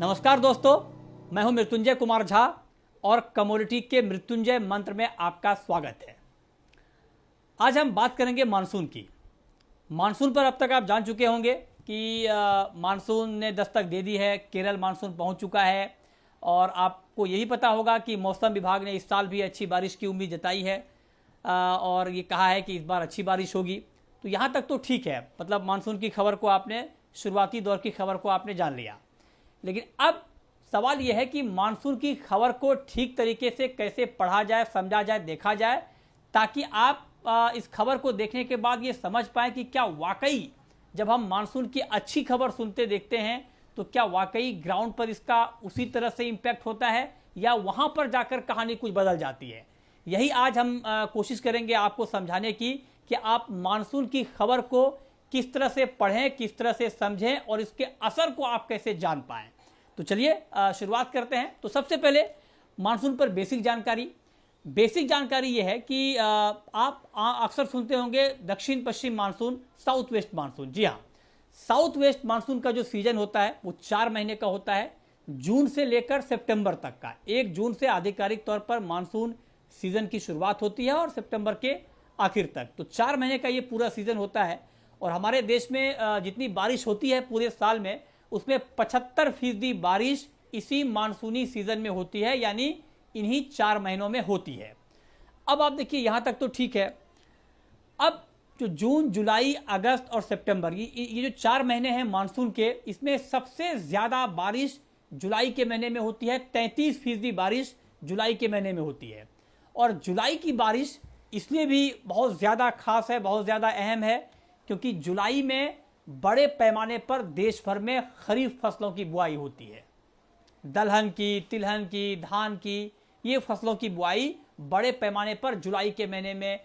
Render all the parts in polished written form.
नमस्कार दोस्तों, मैं हूं मृत्युंजय कुमार झा और कमोडिटी के मृत्युंजय मंत्र में आपका स्वागत है। आज हम बात करेंगे मानसून की। मानसून पर अब तक आप जान चुके होंगे कि मानसून ने दस्तक दे दी है, केरल मानसून पहुंच चुका है और आपको यही पता होगा कि मौसम विभाग ने इस साल भी अच्छी बारिश की उम्मीद जताई है और ये कहा है कि इस बार अच्छी बारिश होगी। तो यहाँ तक तो ठीक है, मतलब मानसून की खबर को आपने, शुरुआती दौर की खबर को आपने जान लिया। लेकिन अब सवाल यह है कि मानसून की खबर को ठीक तरीके से कैसे पढ़ा जाए, समझा जाए, देखा जाए, ताकि आप इस खबर को देखने के बाद ये समझ पाएं कि क्या वाकई जब हम मानसून की अच्छी खबर सुनते देखते हैं तो क्या वाकई ग्राउंड पर इसका उसी तरह से इम्पैक्ट होता है या वहां पर जाकर कहानी कुछ बदल जाती है। यही आज हम कोशिश करेंगे आपको समझाने की कि आप मानसून की खबर को किस तरह से पढ़ें, किस तरह से समझें और इसके असर को आप कैसे जान पाएं। तो चलिए शुरुआत करते हैं। तो सबसे पहले मानसून पर बेसिक जानकारी यह है कि आप अक्सर सुनते होंगे दक्षिण पश्चिम मानसून, साउथ वेस्ट मानसून। जी हाँ, साउथ वेस्ट मानसून का जो सीजन होता है वो 4 महीने का होता है, जून से लेकर सितंबर तक का। 1 जून से आधिकारिक तौर पर मानसून सीजन की शुरुआत होती है और सितंबर के आखिर तक। तो 4 महीने का ये पूरा सीजन होता है और हमारे देश में जितनी बारिश होती है पूरे साल में, उसमें 75% बारिश इसी मानसूनी सीजन में होती है, यानी इन्हीं 4 महीनों में होती है। अब आप देखिए, यहां तक तो ठीक है। अब जो जून, जुलाई, अगस्त और सितंबर, ये जो 4 महीने हैं मानसून के, इसमें सबसे ज्यादा बारिश जुलाई के महीने में होती है। 33% बारिश जुलाई के महीने में होती है। और जुलाई की बारिश इसलिए भी बहुत ज्यादा खास है, बहुत ज्यादा अहम है, क्योंकि जुलाई में बड़े पैमाने पर देश भर में खरीफ फसलों की बुआई होती है। दलहन की, तिलहन की, धान की, ये फसलों की बुआई बड़े पैमाने पर जुलाई के महीने में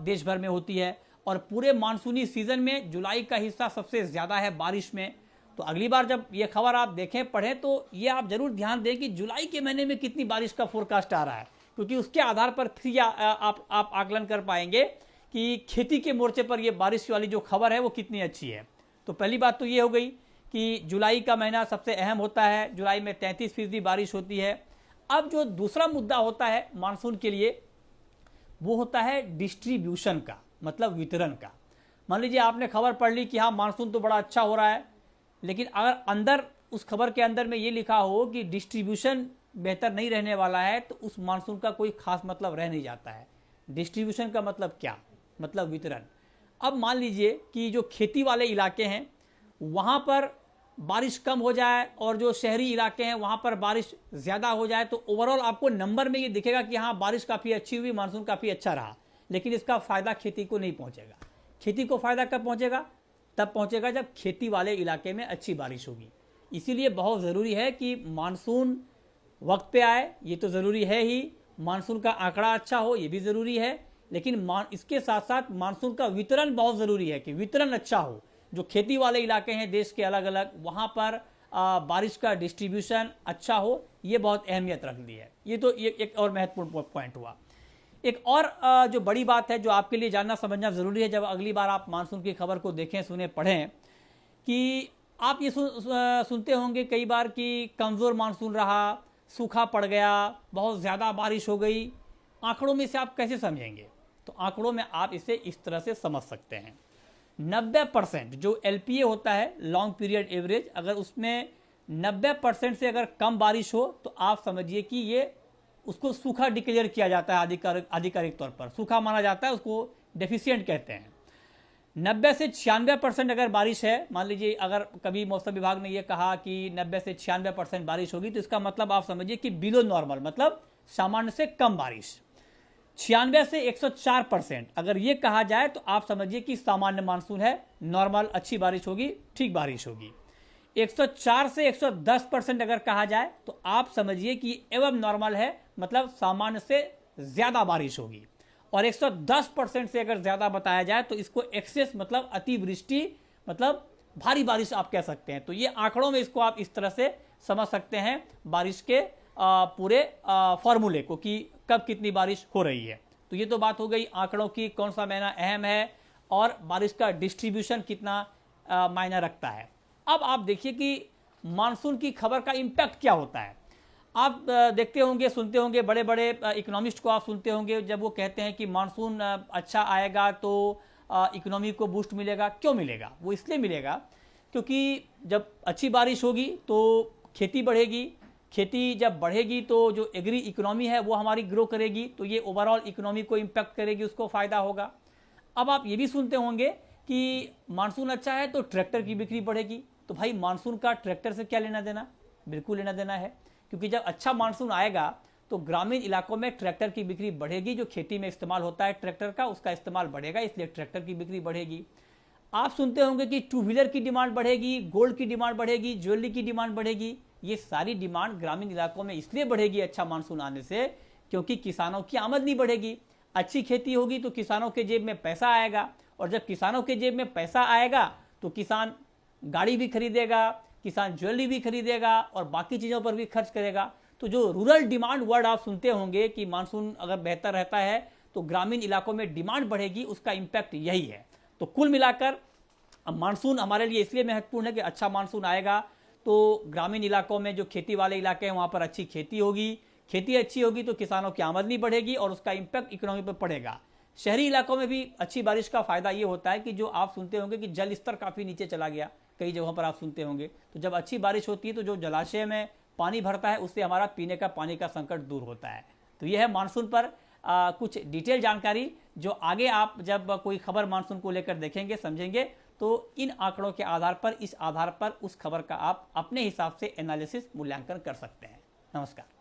देश भर में होती है। और पूरे मानसूनी सीजन में जुलाई का हिस्सा सबसे ज़्यादा है बारिश में। तो अगली बार जब ये खबर आप देखें, पढ़ें, तो ये आप जरूर ध्यान दें कि जुलाई के महीने में कितनी बारिश का फोरकास्ट आ रहा है, क्योंकि उसके आधार पर फिर आप आकलन कर पाएंगे कि खेती के मोर्चे पर यह बारिश वाली जो खबर है वो कितनी अच्छी है। तो पहली बात तो ये हो गई कि जुलाई का महीना सबसे अहम होता है, जुलाई में 33% बारिश होती है। अब जो दूसरा मुद्दा होता है मानसून के लिए, वो होता है डिस्ट्रीब्यूशन का, मतलब वितरण का। मान लीजिए आपने खबर पढ़ ली कि हाँ मानसून तो बड़ा अच्छा हो रहा है, लेकिन अगर अंदर उस खबर के अंदर में ये लिखा हो कि डिस्ट्रीब्यूशन बेहतर नहीं रहने वाला है, तो उस मानसून का कोई खास मतलब रह नहीं जाता है। डिस्ट्रीब्यूशन का मतलब क्या? मतलब वितरण। अब मान लीजिए कि जो खेती वाले इलाके हैं वहाँ पर बारिश कम हो जाए और जो शहरी इलाके हैं वहाँ पर बारिश ज़्यादा हो जाए, तो ओवरऑल आपको नंबर में ये दिखेगा कि हाँ बारिश काफ़ी अच्छी हुई, मानसून काफ़ी अच्छा रहा, लेकिन इसका फ़ायदा खेती को नहीं पहुँचेगा। खेती को फ़ायदा कब पहुँचेगा? तब पहुँचेगा जब खेती वाले इलाके में अच्छी बारिश होगी। इसीलिए बहुत ज़रूरी है कि मानसून वक्त पे आए, ये तो ज़रूरी है ही। मानसून का आंकड़ा अच्छा हो, ये भी ज़रूरी है। लेकिन इसके साथ साथ मानसून का वितरण बहुत ज़रूरी है कि वितरण अच्छा हो। जो खेती वाले इलाके हैं देश के अलग अलग, वहाँ पर बारिश का डिस्ट्रीब्यूशन अच्छा हो, ये बहुत अहमियत रखती है। ये तो ये एक और महत्वपूर्ण पॉइंट हुआ। एक और जो बड़ी बात है जो आपके लिए जानना समझना ज़रूरी है जब अगली बार आप मानसून की खबर को देखें, सुने, पढ़ें, कि आप ये सुनते होंगे कई बार कि कमज़ोर मानसून रहा, सूखा पड़ गया, बहुत ज़्यादा बारिश हो गई। आंकड़ों में से आप कैसे समझेंगे? तो आंकड़ों में आप इसे इस तरह से समझ सकते हैं। 90% जो LPA होता है, लॉन्ग पीरियड एवरेज, अगर उसमें 90% से अगर कम बारिश हो तो आप समझिए कि ये उसको सूखा डिक्लेयर किया जाता है, आधिकारिक तौर पर सूखा माना जाता है, उसको डेफिशिएंट कहते हैं। 90 से 96% अगर बारिश है, मान लीजिए अगर कभी मौसम विभाग ने यह कहा कि 90 से 96% बारिश होगी, तो इसका मतलब आप समझिए कि बिलो नॉर्मल, मतलब सामान्य से कम बारिश। 96 से 104% अगर ये कहा जाए तो आप समझिए कि सामान्य मानसून है, नॉर्मल, अच्छी बारिश होगी, ठीक बारिश होगी। 104 से 110% अगर कहा जाए तो आप समझिए कि एवं नॉर्मल है, मतलब सामान्य से ज्यादा बारिश होगी। और 110% से अगर ज्यादा बताया जाए तो इसको एक्सेस, मतलब अतिवृष्टि, मतलब भारी बारिश आप कह सकते हैं। तो ये आंकड़ों में इसको आप इस तरह से समझ सकते हैं बारिश के पूरे फॉर्मूले को कि कब कितनी बारिश हो रही है। तो ये तो बात हो गई आंकड़ों की, कौन सा महीना अहम है और बारिश का डिस्ट्रीब्यूशन कितना मायना रखता है। अब आप देखिए कि मानसून की खबर का इम्पैक्ट क्या होता है। आप देखते होंगे, सुनते होंगे, बड़े बड़े इकोनॉमिस्ट को आप सुनते होंगे जब वो कहते हैं कि मानसून अच्छा आएगा तो इकोनॉमी को बूस्ट मिलेगा। क्यों मिलेगा? वो इसलिए मिलेगा क्योंकि जब अच्छी बारिश होगी तो खेती बढ़ेगी, खेती जब बढ़ेगी तो जो एग्री इकोनॉमी है वो हमारी ग्रो करेगी, तो ये ओवरऑल इकोनॉमी को इम्पैक्ट करेगी, उसको फ़ायदा होगा। अब आप ये भी सुनते होंगे कि मानसून अच्छा है तो ट्रैक्टर की बिक्री बढ़ेगी। तो भाई मानसून का ट्रैक्टर से क्या लेना देना? बिल्कुल लेना देना है, क्योंकि जब अच्छा मानसून आएगा तो ग्रामीण इलाकों में ट्रैक्टर की बिक्री बढ़ेगी। जो खेती में इस्तेमाल होता है ट्रैक्टर का, उसका इस्तेमाल बढ़ेगा, इसलिए ट्रैक्टर की बिक्री बढ़ेगी। आप सुनते होंगे कि टू व्हीलर की डिमांड बढ़ेगी, गोल्ड की डिमांड बढ़ेगी, ज्वेलरी की डिमांड बढ़ेगी। ये सारी डिमांड ग्रामीण इलाकों में इसलिए बढ़ेगी अच्छा मानसून आने से, क्योंकि किसानों की आमदनी बढ़ेगी। अच्छी खेती होगी तो किसानों के जेब में पैसा आएगा, और जब किसानों के जेब में पैसा आएगा तो किसान गाड़ी भी खरीदेगा, किसान ज्वेलरी भी खरीदेगा और बाकी चीज़ों पर भी खर्च करेगा। तो जो रूरल डिमांड वर्ड आप सुनते होंगे कि मानसून अगर बेहतर रहता है तो ग्रामीण इलाकों में डिमांड बढ़ेगी, उसका इम्पैक्ट यही है। तो कुल मिलाकर मानसून हमारे लिए इसलिए महत्वपूर्ण है कि अच्छा मानसून आएगा तो ग्रामीण इलाकों में जो खेती वाले इलाके हैं वहाँ पर अच्छी खेती होगी, खेती अच्छी होगी तो किसानों की आमदनी बढ़ेगी और उसका इम्पैक्ट इकोनॉमी पर पड़ेगा। शहरी इलाकों में भी अच्छी बारिश का फायदा ये होता है कि जो आप सुनते होंगे कि जल स्तर काफ़ी नीचे चला गया, कई जगहों पर आप सुनते होंगे, तो जब अच्छी बारिश होती है तो जो जलाशय में पानी भरता है उससे हमारा पीने का पानी का संकट दूर होता है। तो यह है मानसून पर कुछ डिटेल जानकारी, जो आगे आप जब कोई खबर मानसून को लेकर देखेंगे, समझेंगे, तो इन आंकड़ों के आधार पर, इस आधार पर उस खबर का आप अपने हिसाब से एनालिसिस, मूल्यांकन कर सकते हैं। नमस्कार।